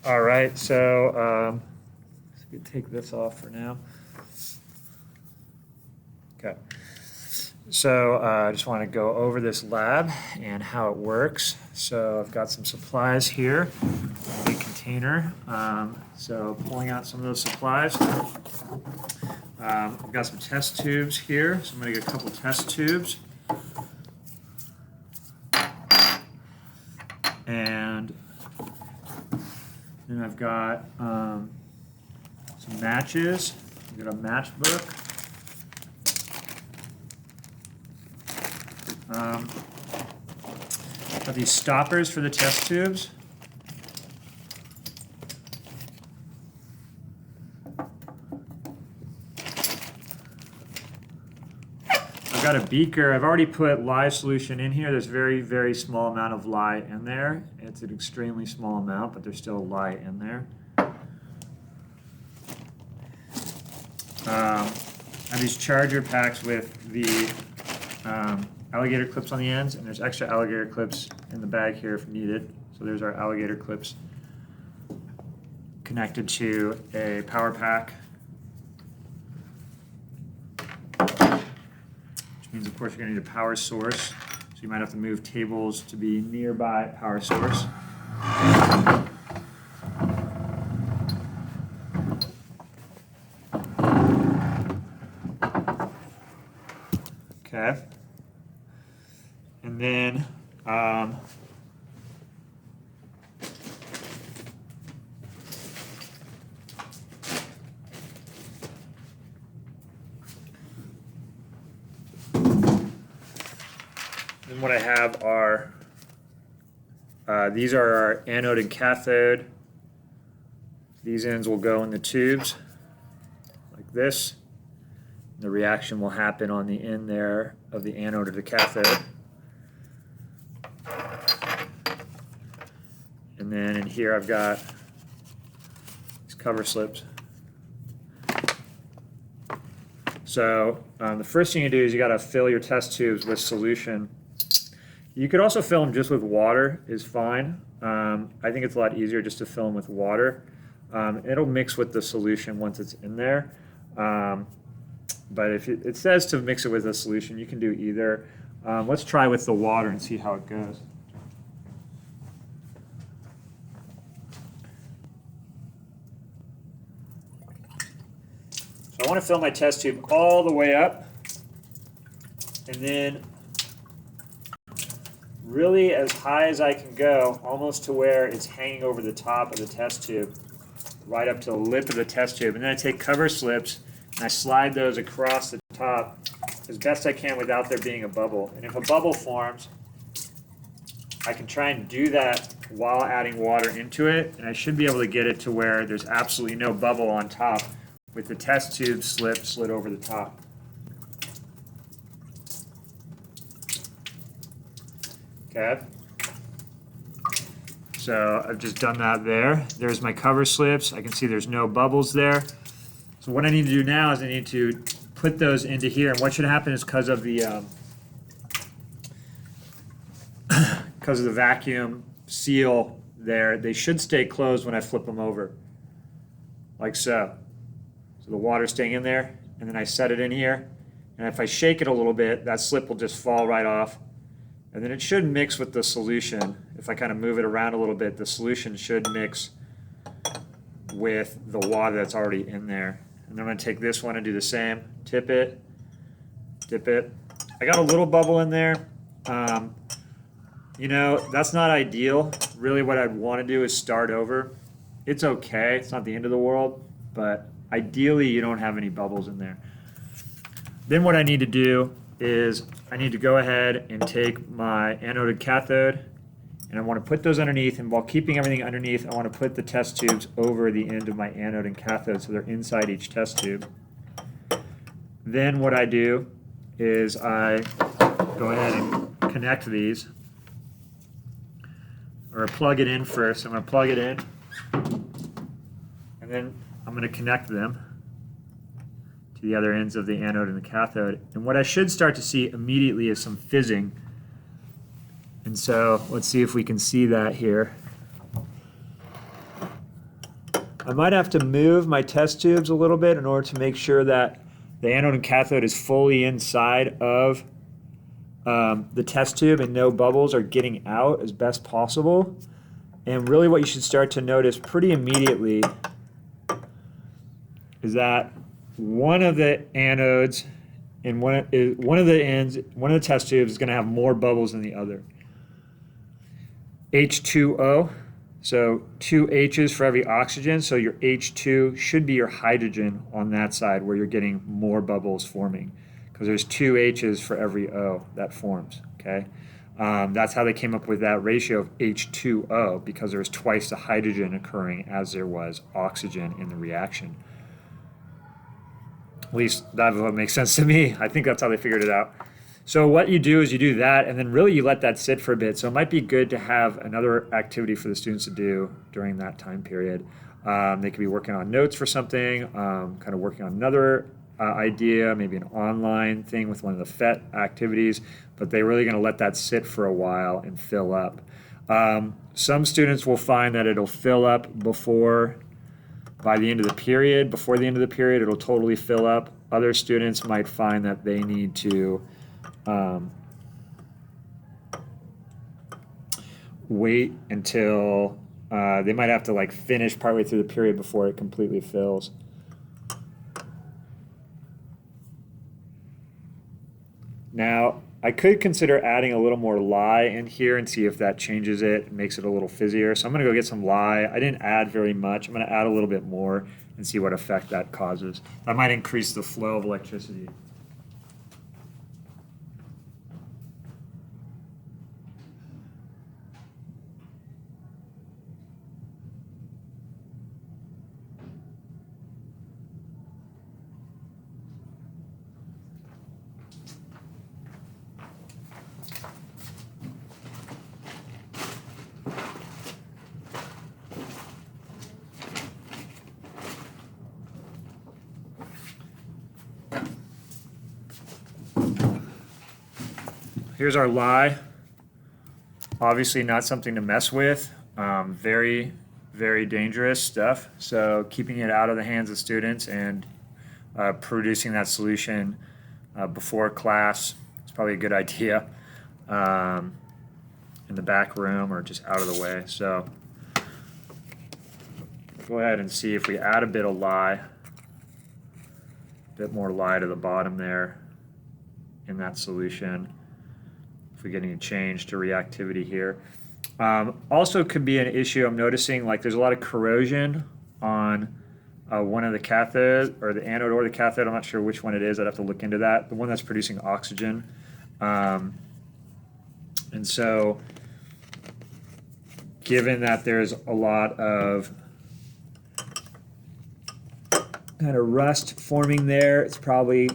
All right, so we can take this off for now. Okay. So I just want to go over this lab and how it works. So I've got some supplies here, a big container. So pulling out some of those supplies. I've got some test tubes here, so I'm going to get a couple test tubes. And then I've got some matches. I've got a matchbook. Got these stoppers for the test tubes. I've got a beaker. I've already put lye solution in here. There's very, very small amount of lye in there. It's an extremely small amount, but there's still lye in there. I have these charger packs with the alligator clips on the ends, and there's extra alligator clips in the bag here if needed. So there's our alligator clips connected to a power pack. Which means, of course, you're going to need a power source. So you might have to move tables to be nearby power source. Okay. And then what I have are these are our anode and cathode. These ends will go in the tubes like this. The reaction will happen on the end there of the anode or the cathode. And then in here I've got these cover slips. So the first thing you do is you got to fill your test tubes with solution. You could also fill them just with water, is fine. I think it's a lot easier just to fill them with water. It'll mix with the solution once it's in there. But if it says to mix it with a solution, you can do either. Let's try with the water and see how it goes. So I want to fill my test tube all the way up, and then really as high as I can go, almost to where it's hanging over the top of the test tube, right up to the lip of the test tube. And then I take cover slips and I slide those across the top as best I can without there being a bubble. And if a bubble forms, I can try and do that while adding water into it, and I should be able to get it to where there's absolutely no bubble on top with the test tube slid over the top. Okay. So I've just done that there. There's my cover slips. I can see there's no bubbles there. So what I need to do now is I need to put those into here. And what should happen is because of the vacuum seal there, they should stay closed when I flip them over, like so. So the water's staying in there, and then I set it in here. And if I shake it a little bit, that slip will just fall right off. And then it should mix with the solution. If I kind of move it around a little bit, the solution should mix with the water that's already in there. And then I'm going to take this one and do the same. Tip it, dip it. I got a little bubble in there. You know, that's not ideal. Really what I'd want to do is start over. It's okay. It's not the end of the world. But ideally, you don't have any bubbles in there. Then what I need to do is I need to go ahead and take my anode and cathode, and I want to put those underneath, and while keeping everything underneath, I want to put the test tubes over the end of my anode and cathode so they're inside each test tube. Then what I do is I go ahead and connect these, or plug it in first. I'm going to plug it in, and then I'm going to connect them to the other ends of the anode and the cathode. And what I should start to see immediately is some fizzing. And so let's see if we can see that here. I might have to move my test tubes a little bit in order to make sure that the anode and cathode is fully inside of the test tube and no bubbles are getting out as best possible. And really what you should start to notice pretty immediately is that one of the anodes and one of the ends, one of the test tubes is going to have more bubbles than the other. H2O, so 2 H's for every oxygen, so your H2 should be your hydrogen on that side where you're getting more bubbles forming, because there's 2 H's for every O that forms, okay? That's how they came up with that ratio of H2O, because there's twice the hydrogen occurring as there was oxygen in the reaction. At least that would make sense to me. I think that's how they figured it out. So what you do is you do that, and then really you let that sit for a bit. So it might be good to have another activity for the students to do during that time period. They could be working on notes for something, kind of working on another idea, maybe an online thing with one of the FET activities, but they're really going to let that sit for a while and fill up. Some students will find that it'll fill up by the end of the period. Before the end of the period, it'll totally fill up. Other students might find that they need to wait until they might have to like finish partway through the period before it completely fills. Now, I could consider adding a little more lye in here and see if that changes it and makes it a little fizzier. So I'm going to go get some lye. I didn't add very much. I'm going to add a little bit more and see what effect that causes. That might increase the flow of electricity. Here's our lye. Obviously not something to mess with. Very, very dangerous stuff. So keeping it out of the hands of students and producing that solution before class is probably a good idea, in the back room or just out of the way. So go ahead and see if we add a bit of lye, a bit more lye to the bottom there in that solution. If we get any change to reactivity here. Also could be an issue I'm noticing, like there's a lot of corrosion on one of the cathode, or the anode or the cathode. I'm not sure which one it is. I'd have to look into that. The one that's producing oxygen. And so given that there's a lot of kind of rust forming there, it's probably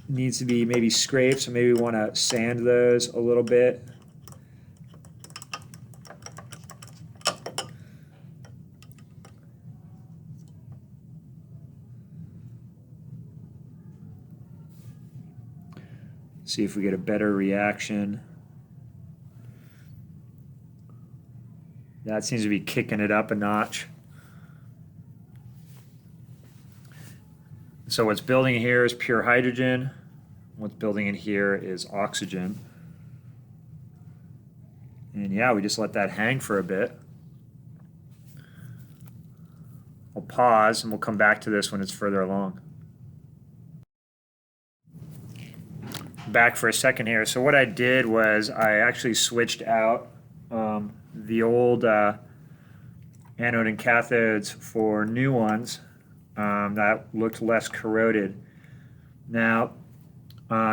needs to be maybe scraped, so maybe we want to sand those a little bit. See if we get a better reaction. That seems to be kicking it up a notch. So what's building here is pure hydrogen. What's building in here is oxygen. And yeah, we just let that hang for a bit. I'll pause and we'll come back to this when it's further along. Back for a second here. So what I did was I actually switched out the old anode and cathodes for new ones that looked less corroded. Now,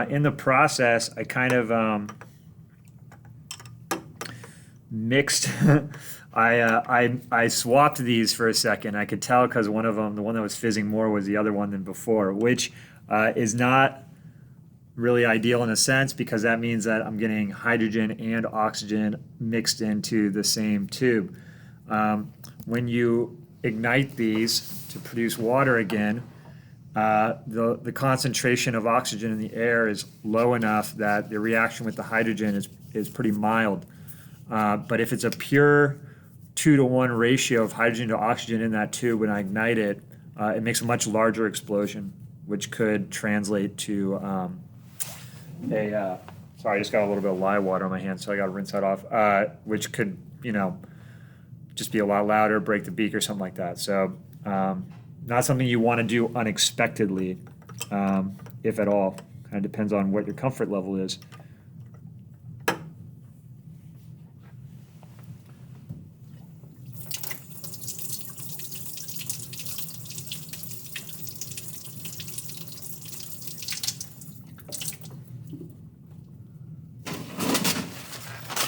in the process, I kind of mixed. I swapped these for a second. I could tell because one of them, the one that was fizzing more, was the other one than before, which is not really ideal in a sense, because that means that I'm getting hydrogen and oxygen mixed into the same tube. When you ignite these to produce water again, the concentration of oxygen in the air is low enough that the reaction with the hydrogen is pretty mild. But if it's a pure 2-to-1 ratio of hydrogen to oxygen in that tube, when I ignite it, it makes a much larger explosion, which could translate to sorry, I just got a little bit of lye water on my hand, so I got to rinse that off, which could, just be a lot louder, break the beaker, something like that. So not something you want to do unexpectedly, if at all. Kind of depends on what your comfort level is.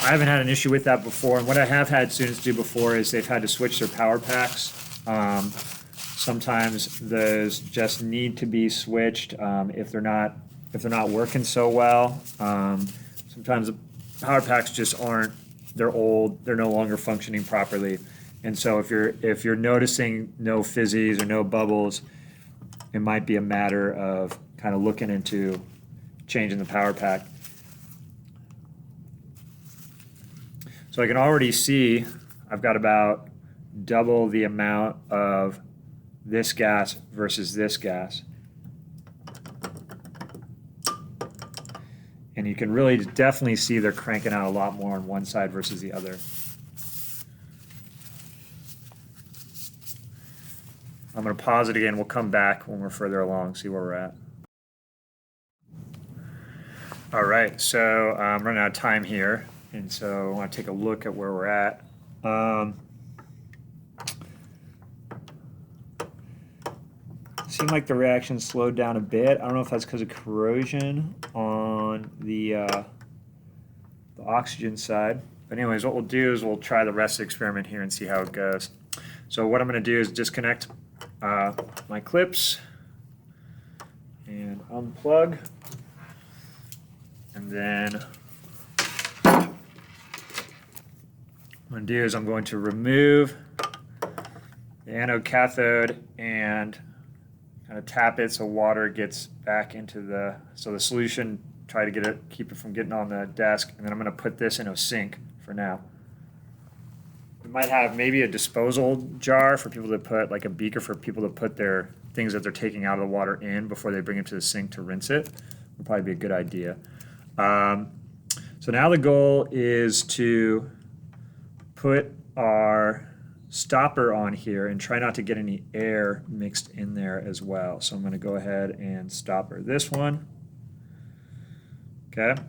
I haven't had an issue with that before, and what I have had students do before is they've had to switch their power packs. Sometimes those just need to be switched if they're not working so well. Sometimes the power packs just aren't. They're old. They're no longer functioning properly, and so if you're noticing no fizzies or no bubbles, it might be a matter of kind of looking into changing the power pack. So I can already see I've got about double the amount of this gas versus this gas. And you can really definitely see they're cranking out a lot more on one side versus the other. I'm going to pause it again. We'll come back when we're further along, see where we're at. All right, so I'm running out of time here. And so I want to take a look at where we're at. Seemed like the reaction slowed down a bit. I don't know if that's because of corrosion on the oxygen side. But anyways, what we'll do is we'll try the rest of the experiment here and see how it goes. So what I'm going to do is disconnect my clips and unplug. And then what I'm going to do is I'm going to remove the anode cathode and kind of tap it so water gets back into the solution, try to keep it from getting on the desk, and then I'm going to put this in a sink for now. We might have maybe a disposal jar for people to put, like a beaker for people to put their things that they're taking out of the water in before they bring it to the sink to rinse it. Would probably be a good idea. So now the goal is to put our stopper on here and try not to get any air mixed in there as well. So I'm going to go ahead and stopper this one. Okay,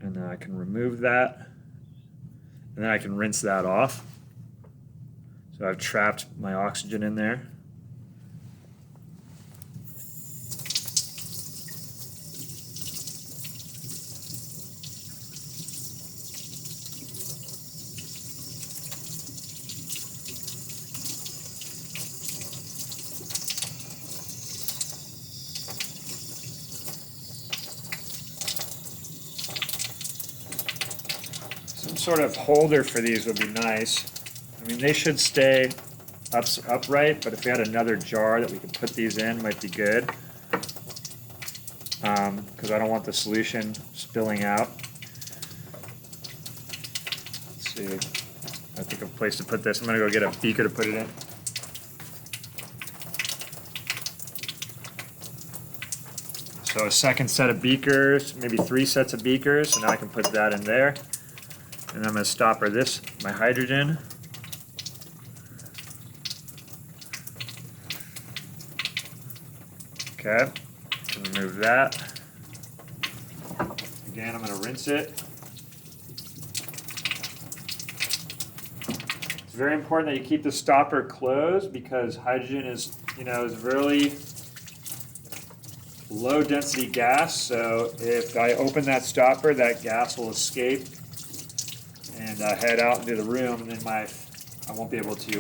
and then I can remove that, and then I can rinse that off. So I've trapped my oxygen in there. Some sort of holder for these would be nice. I mean, they should stay upright, but if we had another jar that we could put these in, might be good. Because I don't want the solution spilling out. Let's see. I think of a place to put this. I'm going to go get a beaker to put it in. So a second set of beakers, maybe 3 sets of beakers, so now I can put that in there. And I'm going to stopper this, my hydrogen. Okay, remove that. Again, I'm going to rinse it. It's very important that you keep the stopper closed because hydrogen is really low density gas. So if I open that stopper, that gas will escape and head out into the room, and then I won't be able to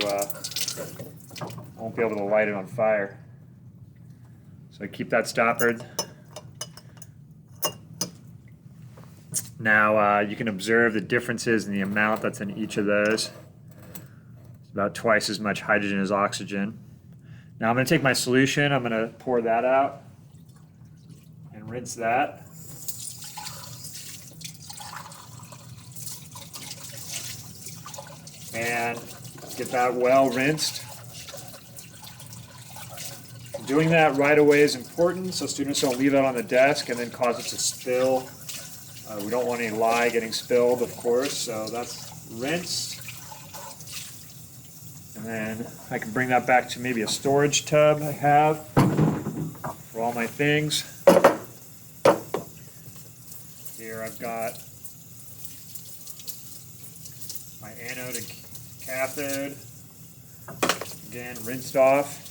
light it on fire. So I keep that stoppered. Now you can observe the differences in the amount that's in each of those. It's about twice as much hydrogen as oxygen. Now I'm going to take my solution, I'm going to pour that out and rinse that. and get that well rinsed. Doing that right away is important so students don't leave it on the desk and then cause it to spill. We don't want any lye getting spilled, of course, so that's rinsed. And then I can bring that back to maybe a storage tub I have for all my things. Here I've got my anode and cathode, again rinsed off.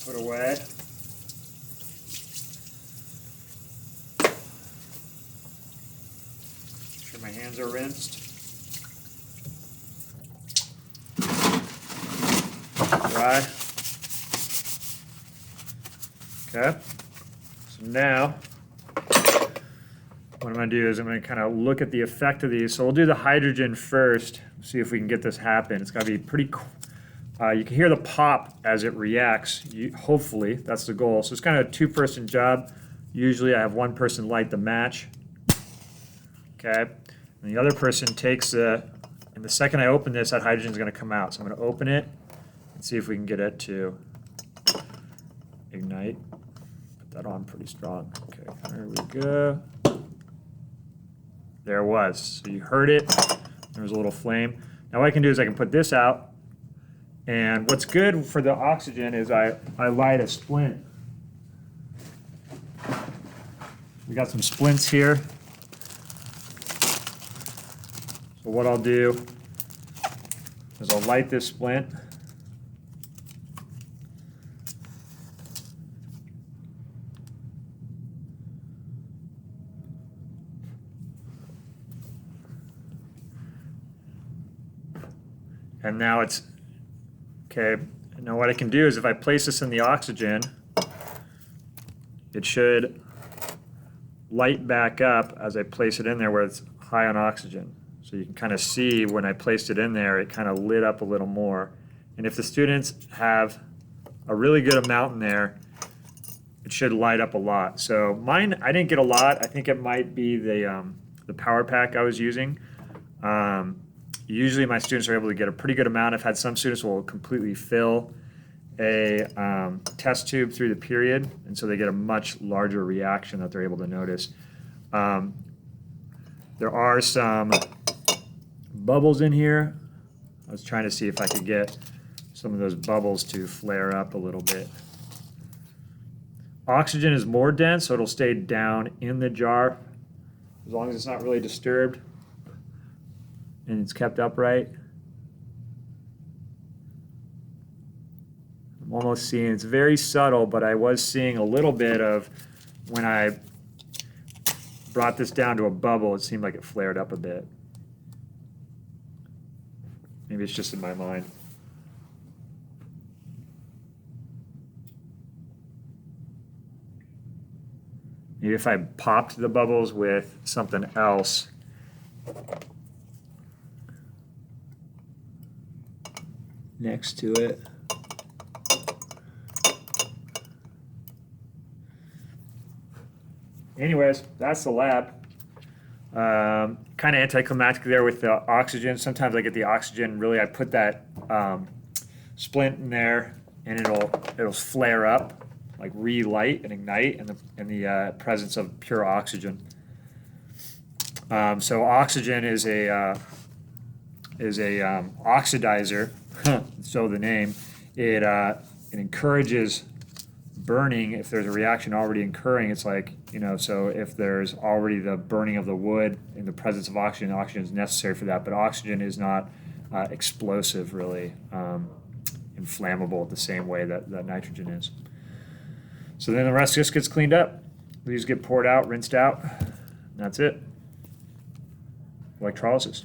Put away. Make sure my hands are rinsed. Dry. Okay. So now, what I'm going to do is I'm going to kind of look at the effect of these. So we'll do the hydrogen first, see if we can get this happen. It's got to be pretty cool. You can hear the pop as it reacts. Hopefully, that's the goal. So it's kind of a two-person job. Usually I have one person light the match. Okay. And the other person takes and the second I open this, that hydrogen is going to come out. So I'm going to open it and see if we can get it to ignite. Put that on pretty strong. Okay, there we go. There it was. So you heard it. There was a little flame. Now what I can do is I can put this out. And what's good for the oxygen is I light a splint. We got some splints here. So what I'll do is I'll light this splint. And now it's okay. Now what I can do is if I place this in the oxygen, it should light back up as I place it in there where it's high on oxygen. So you can kind of see when I placed it in there, it kind of lit up a little more. And if the students have a really good amount in there, it should light up a lot. So mine, I didn't get a lot. I think it might be the power pack I was using. Usually my students are able to get a pretty good amount. I've had some students who will completely fill a test tube through the period, and so they get a much larger reaction that they're able to notice. There are some bubbles in here. I was trying to see if I could get some of those bubbles to flare up a little bit. Oxygen is more dense, so it'll stay down in the jar as long as it's not really disturbed and it's kept upright. I'm almost seeing, it's very subtle, but I was seeing a little bit of, when I brought this down to a bubble, it seemed like it flared up a bit. Maybe it's just in my mind. Maybe if I popped the bubbles with something else, next to it. Anyways, that's the lab. Kind of anticlimactic there with the oxygen. Sometimes I get the oxygen, really I put that splint in there and it'll flare up, like relight and ignite in the presence of pure oxygen. So oxygen is a oxidizer. So the name, it encourages burning. If there's a reaction already occurring, it's like, so if there's already the burning of the wood in the presence of oxygen, oxygen is necessary for that, but oxygen is not explosive, really, inflammable the same way that nitrogen is. So then the rest just gets cleaned up. These get poured out, rinsed out, and that's it. Electrolysis.